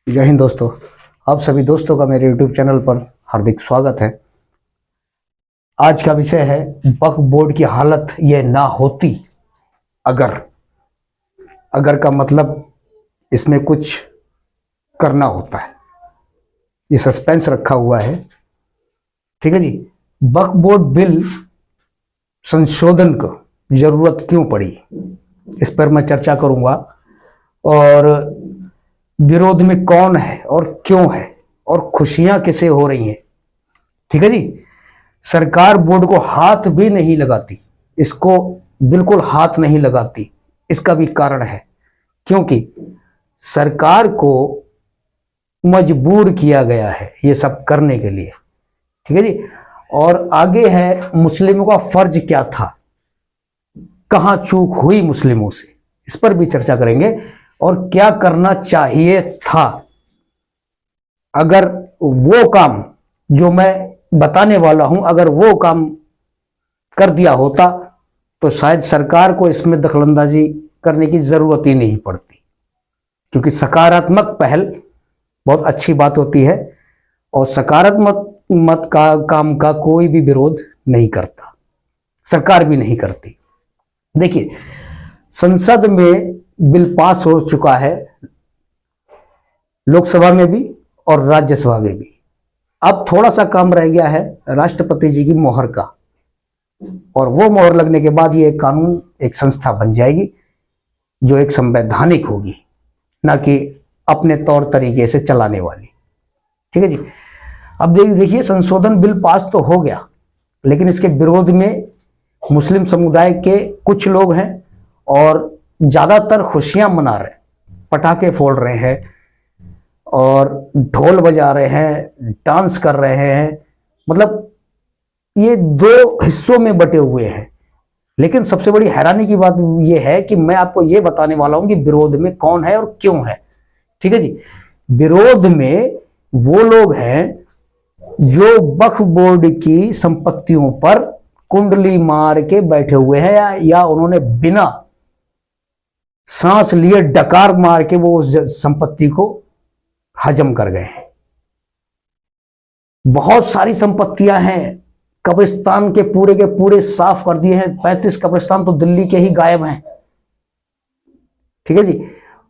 जय हिंद दोस्तों। आप सभी दोस्तों का मेरे YouTube चैनल पर हार्दिक स्वागत है। आज का विषय है वक्फ बोर्ड की हालत ये ना होती अगर। अगर का मतलब इसमें कुछ करना होता है, ये सस्पेंस रखा हुआ है। ठीक है जी। वक्फ बोर्ड बिल संशोधन को जरूरत क्यों पड़ी, इस पर मैं चर्चा करूंगा। और विरोध में कौन है और क्यों है और खुशियां किसे हो रही हैं। ठीक है जी। सरकार बोर्ड को हाथ भी नहीं लगाती, इसको बिल्कुल हाथ नहीं लगाती। इसका भी कारण है, क्योंकि सरकार को मजबूर किया गया है ये सब करने के लिए। ठीक है जी। और आगे है मुस्लिमों का फर्ज क्या था, कहां चूक हुई मुस्लिमों से, इस पर भी चर्चा करेंगे। और क्या करना चाहिए था। अगर वो काम जो मैं बताने वाला हूं, अगर वो काम कर दिया होता तो शायद सरकार को इसमें दखलंदाजी करने की जरूरत ही नहीं पड़ती, क्योंकि सकारात्मक पहल बहुत अच्छी बात होती है और सकारात्मक मत का काम का कोई भी विरोध नहीं करता, सरकार भी नहीं करती। देखिए, संसद में बिल पास हो चुका है, लोकसभा में भी और राज्यसभा में भी। अब थोड़ा सा काम रह गया है राष्ट्रपति जी की मोहर का, और वो मोहर लगने के बाद ये एक कानून, एक संस्था बन जाएगी जो एक संवैधानिक होगी, ना कि अपने तौर तरीके से चलाने वाली। ठीक है जी। अब देखिए, संशोधन बिल पास तो हो गया, लेकिन इसके विरोध में मुस्लिम समुदाय के कुछ लोग हैं और ज्यादातर खुशियां मना रहे हैं, पटाखे फोड़ रहे हैं और ढोल बजा रहे हैं, डांस कर रहे हैं। मतलब ये दो हिस्सों में बटे हुए हैं। लेकिन सबसे बड़ी हैरानी की बात यह है कि मैं आपको यह बताने वाला हूं कि विरोध में कौन है और क्यों है। ठीक है जी। विरोध में वो लोग हैं जो वक्फ बोर्ड की संपत्तियों पर कुंडली मार के बैठे हुए हैं, या उन्होंने बिना सांस लिए डकार मार के वो उस संपत्ति को हजम कर गए हैं। बहुत सारी संपत्तियां हैं, कब्रिस्तान के पूरे साफ कर दिए हैं। 35 कब्रिस्तान तो दिल्ली के ही गायब हैं। ठीक है जी।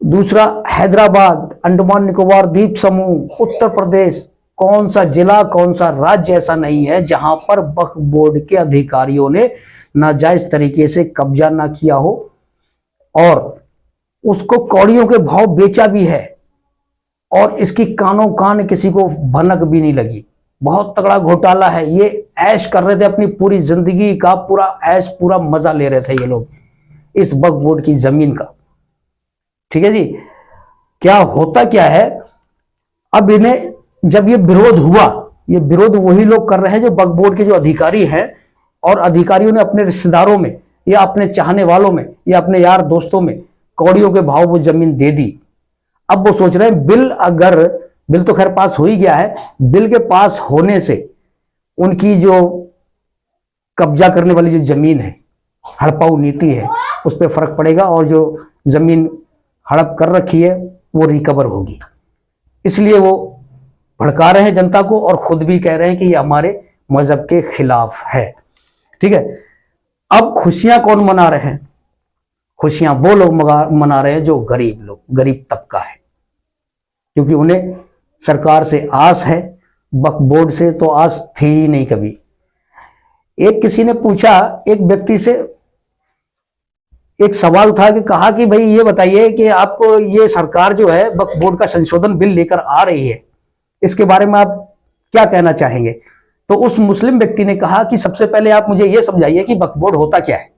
दूसरा, हैदराबाद, अंडमान निकोबार द्वीप समूह, उत्तर प्रदेश, कौन सा जिला, कौन सा राज्य ऐसा नहीं है जहां पर वक्फ बोर्ड के अधिकारियों ने नाजायज तरीके से कब्जा ना किया हो और उसको कौड़ियों के भाव बेचा भी है, और इसकी कानों कान किसी को भनक भी नहीं लगी। बहुत तगड़ा घोटाला है। ये ऐश कर रहे थे अपनी पूरी जिंदगी का, पूरा ऐश, पूरा मजा ले रहे थे ये लोग इस वक्फ बोर्ड की जमीन का। ठीक है जी। क्या होता क्या है, अब इन्हें जब ये विरोध हुआ, ये विरोध वही लोग कर रहे हैं जो वक्फ बोर्ड के जो अधिकारी हैं, और अधिकारियों ने अपने रिश्तेदारों में या अपने चाहने वालों में या अपने यार दोस्तों में कौड़ियों के भाव वो जमीन दे दी। अब वो सोच रहे हैं बिल तो खैर पास हो ही गया है, बिल के पास होने से उनकी जो कब्जा करने वाली जो जमीन है, हड़पाऊ नीति है, उस पर फर्क पड़ेगा और जो जमीन हड़प कर रखी है वो रिकवर होगी। इसलिए वो भड़का रहे हैं जनता को और खुद भी कह रहे हैं कि ये हमारे मजहब के खिलाफ है। ठीक है। अब खुशियां कौन मना रहे हैं? खुशियां वो लोग मना रहे हैं जो गरीब लोग, गरीब तबका है, क्योंकि उन्हें सरकार से आस है, वक्फ बोर्ड से तो आस थी ही नहीं कभी। एक किसी ने पूछा, एक व्यक्ति से एक सवाल था कि कहा कि भाई ये बताइए कि आपको ये सरकार जो है वक्फ बोर्ड का संशोधन बिल लेकर आ रही है, इसके बारे में आप क्या कहना चाहेंगे? तो उस मुस्लिम व्यक्ति ने कहा कि सबसे पहले आप मुझे ये समझाइए कि वक्फ बोर्ड होता क्या है।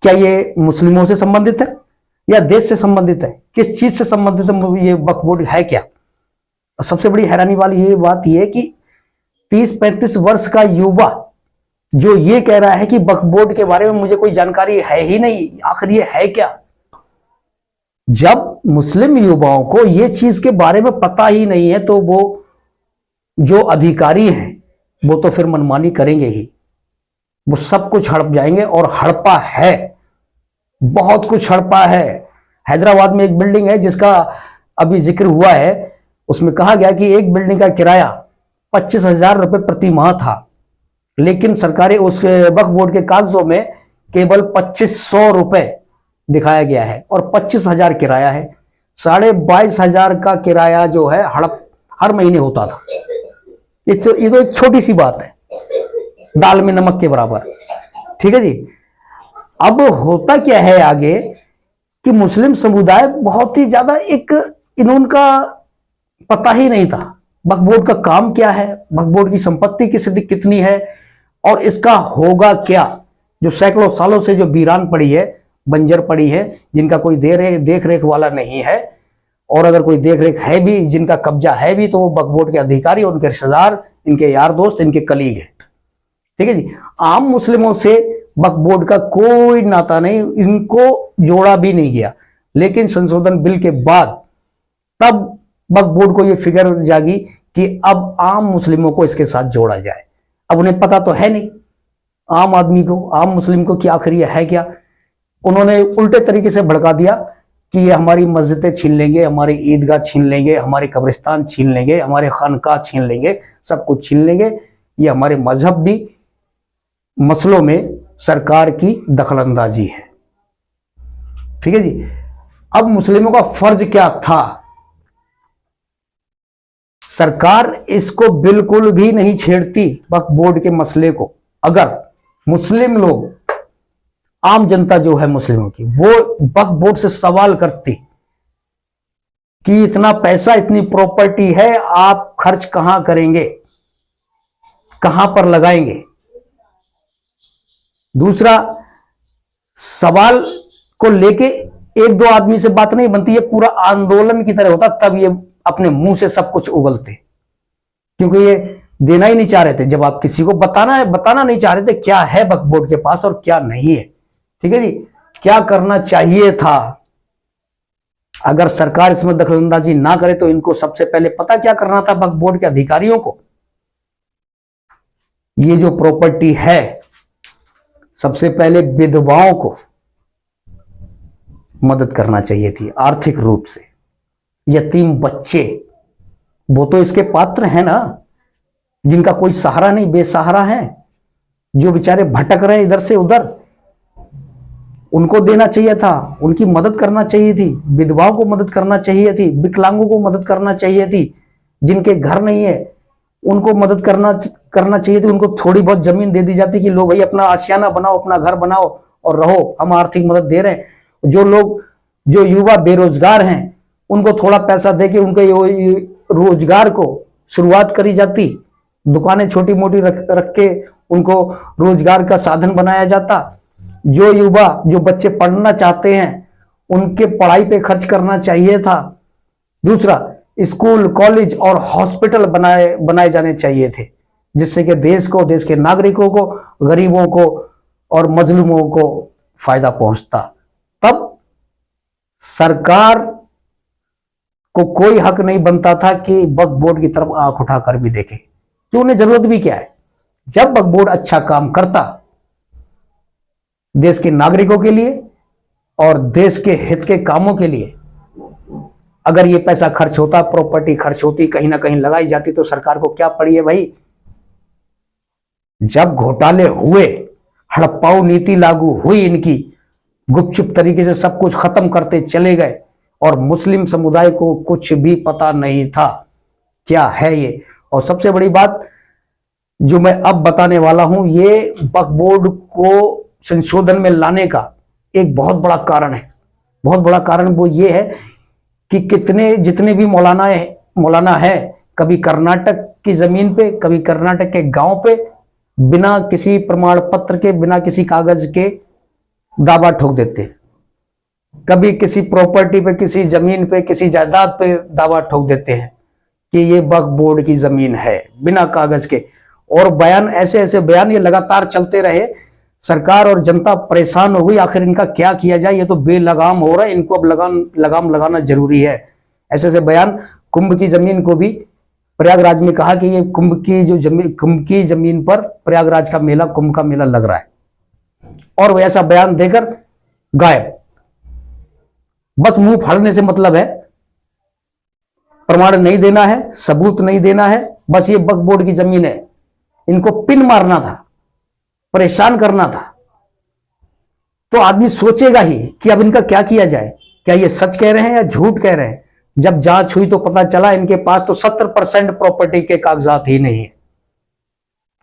क्या ये मुस्लिमों से संबंधित है या देश से संबंधित है? किस चीज से संबंधित है ये वक्फ बोर्ड है क्या? और सबसे बड़ी हैरानी वाली ये बात यह कि 30-35 वर्ष का युवा जो ये कह रहा है कि वक्फ बोर्ड के बारे में मुझे कोई जानकारी है ही नहीं, आखिर ये है क्या? जब मुस्लिम युवाओं को ये चीज के बारे में पता ही नहीं है तो वो जो अधिकारी हैं वो तो फिर मनमानी करेंगे ही, वो सब कुछ हड़प जाएंगे। और हड़पा है, बहुत कुछ हड़पा है। हैदराबाद में एक बिल्डिंग है जिसका अभी जिक्र हुआ है, उसमें कहा गया कि एक बिल्डिंग का किराया 25,000 रुपए प्रति माह था, लेकिन सरकारी उस वक्फ बोर्ड के कागजों में केवल 2500 रुपए दिखाया गया है और 25,000 किराया है। 22,500 का किराया जो है हड़प हर महीने होता था। ये तो एक छोटी सी बात है, दाल में नमक के बराबर। ठीक है जी। अब होता क्या है आगे कि मुस्लिम समुदाय बहुत ही ज्यादा इनका पता ही नहीं था वक्फ बोर्ड का काम क्या है, वक्फ बोर्ड की संपत्ति कितनी है और इसका होगा क्या। जो सैकड़ों सालों से जो वीरान पड़ी है, बंजर पड़ी है, जिनका कोई देख रेख वाला नहीं है, और अगर कोई देख रेख है भी, जिनका कब्जा है भी, तो वो वक्फ बोर्ड के अधिकारी, उनके रिश्तेदार, इनके यार दोस्त, इनके कलीग है। ठीक है जी। आम मुस्लिमों से वक्फ बोर्ड का कोई नाता नहीं, इनको जोड़ा भी नहीं गया। लेकिन संशोधन बिल के बाद तब वक्फ बोर्ड को यह फिक्र जागी कि अब आम मुस्लिमों को इसके साथ जोड़ा जाए। अब उन्हें पता तो है नहीं आम आदमी को, आम मुस्लिम को, कि आखिर यह है क्या। उन्होंने उल्टे तरीके से भड़का दिया कि ये हमारी मस्जिदें छीन लेंगे, हमारी ईदगाह छीन लेंगे, हमारे कब्रिस्तान छीन लेंगे, हमारे खानका छीन लेंगे, सब कुछ छीन लेंगे। ये हमारे मजहब भी मसलों में सरकार की दखलंदाजी है। ठीक है जी। अब मुस्लिमों का फर्ज क्या था? सरकार इसको बिल्कुल भी नहीं छेड़ती वक्फ बोर्ड के मसले को। अगर मुस्लिम लोग, आम जनता जो है मुस्लिमों की, वो वक्फ बोर्ड से सवाल करती कि इतना पैसा, इतनी प्रॉपर्टी है, आप खर्च कहां करेंगे, कहां पर लगाएंगे। दूसरा, सवाल को लेके एक दो आदमी से बात नहीं बनती, ये पूरा आंदोलन की तरह होता, तब ये अपने मुंह से सब कुछ उगलते, क्योंकि ये देना ही नहीं चाह रहे थे। जब आप किसी को बताना नहीं चाह रहे थे क्या है वक्फ बोर्ड के पास और क्या नहीं है। ठीक है जी। क्या करना चाहिए था? अगर सरकार इसमें दखलंदाजी ना करे तो इनको सबसे पहले पता क्या करना था वक्फ बोर्ड के अधिकारियों को? ये जो प्रॉपर्टी है, सबसे पहले विधवाओं को मदद करना चाहिए थी आर्थिक रूप से। यतीम बच्चे, वो तो इसके पात्र हैं ना, जिनका कोई सहारा नहीं, बेसहारा हैं, जो बेचारे भटक रहे इधर से उधर, उनको देना चाहिए था, उनकी मदद करना चाहिए थी। विधवाओं को मदद करना चाहिए थी, विकलांगों को मदद करना चाहिए थी, जिनके घर नहीं है उनको मदद करना चाहिए थी। उनको थोड़ी बहुत जमीन दे दी जाती कि लो भाई अपना आशियाना बनाओ, अपना घर बनाओ और रहो, हम आर्थिक मदद दे रहे हैं। जो युवा बेरोजगार हैं उनको थोड़ा पैसा देके उनके रोजगार को शुरुआत करी जाती, दुकानें छोटी मोटी रख के उनको रोजगार का साधन बनाया जाता। जो युवा, जो बच्चे पढ़ना चाहते हैं उनके पढ़ाई पे खर्च करना चाहिए था। दूसरा, स्कूल, कॉलेज और हॉस्पिटल बनाए जाने चाहिए थे, जिससे कि देश को, देश के नागरिकों को, गरीबों को और मजलूमों को फायदा पहुंचता। तब सरकार को कोई हक नहीं बनता था कि वक्फ बोर्ड की तरफ आंख उठाकर भी देखे, तो उन्हें जरूरत भी क्या है। जब वक्फ बोर्ड अच्छा काम करता देश के नागरिकों के लिए और देश के हित के कामों के लिए, अगर ये पैसा खर्च होता, प्रॉपर्टी खर्च होती, कहीं ना कहीं लगाई जाती, तो सरकार को क्या पड़ी है भाई। जब घोटाले हुए, हड़प्पाऊ नीति लागू हुई इनकी, गुपचुप तरीके से सब कुछ खत्म करते चले गए और मुस्लिम समुदाय को कुछ भी पता नहीं था क्या है ये। और सबसे बड़ी बात जो मैं अब बताने वाला हूं, ये वक्फ बोर्ड को संशोधन में लाने का एक बहुत बड़ा कारण है। बहुत बड़ा कारण वो ये है कि जितने भी मौलाना है, कभी कर्नाटक की जमीन पे, कभी कर्नाटक के गांव पे, बिना किसी प्रमाण पत्र के, बिना किसी कागज के दावा ठोक देते हैं। कभी किसी प्रॉपर्टी पे, किसी जमीन पे, किसी जायदाद पे दावा ठोक देते हैं कि ये वक्फ बोर्ड की जमीन है, बिना कागज के। और बयान, ऐसे बयान ये लगातार चलते रहे। सरकार और जनता परेशान हो गई, आखिर इनका क्या किया जाए, ये तो बेलगाम हो रहा है, इनको अब लगाम लगाना जरूरी है। ऐसे बयान। कुंभ की जमीन को भी प्रयागराज में कहा कि ये कुंभ की जमीन पर प्रयागराज का मेला, कुंभ का मेला लग रहा है, और वो ऐसा बयान देकर गायब। बस मुंह फाड़ने से मतलब है प्रमाण नहीं देना है, सबूत नहीं देना है, बस ये वक्फ बोर्ड की जमीन है, इनको पिन मारना था, परेशान करना था। तो आदमी सोचेगा ही कि अब इनका क्या किया जाए, क्या ये सच कह रहे हैं या झूठ कह रहे हैं। जब जांच हुई तो पता चला इनके पास तो 70% प्रॉपर्टी के कागजात ही नहीं है,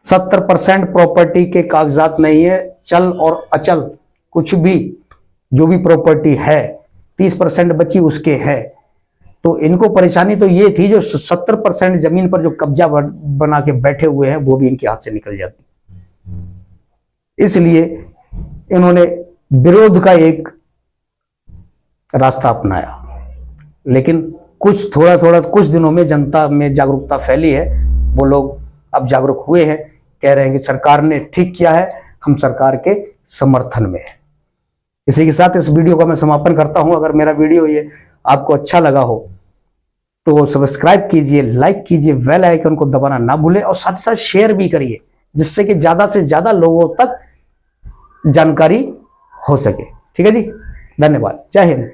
70% प्रॉपर्टी के कागजात नहीं है। चल और अचल कुछ भी, जो भी प्रॉपर्टी है 30% बची उसके है। तो इनको परेशानी तो ये थी, जो 70% जमीन पर जो कब्जा बना के बैठे हुए हैं वो भी इनके हाथ से निकल जाती। इसलिए इन्होंने विरोध का एक रास्ता अपनाया। लेकिन कुछ दिनों में जनता में जागरूकता फैली है, वो लोग अब जागरूक हुए हैं, कह रहे हैं कि सरकार ने ठीक किया है, हम सरकार के समर्थन में है। इसी के साथ इस वीडियो का मैं समापन करता हूं। अगर मेरा वीडियो ये आपको अच्छा लगा हो तो सब्सक्राइब कीजिए, लाइक कीजिए, बेल आइकन को दबाना ना भूलें और साथ ही साथ शेयर भी करिए, जिससे कि ज्यादा से ज्यादा लोगों तक जानकारी हो सके। ठीक है जी, धन्यवाद, जय हिंद।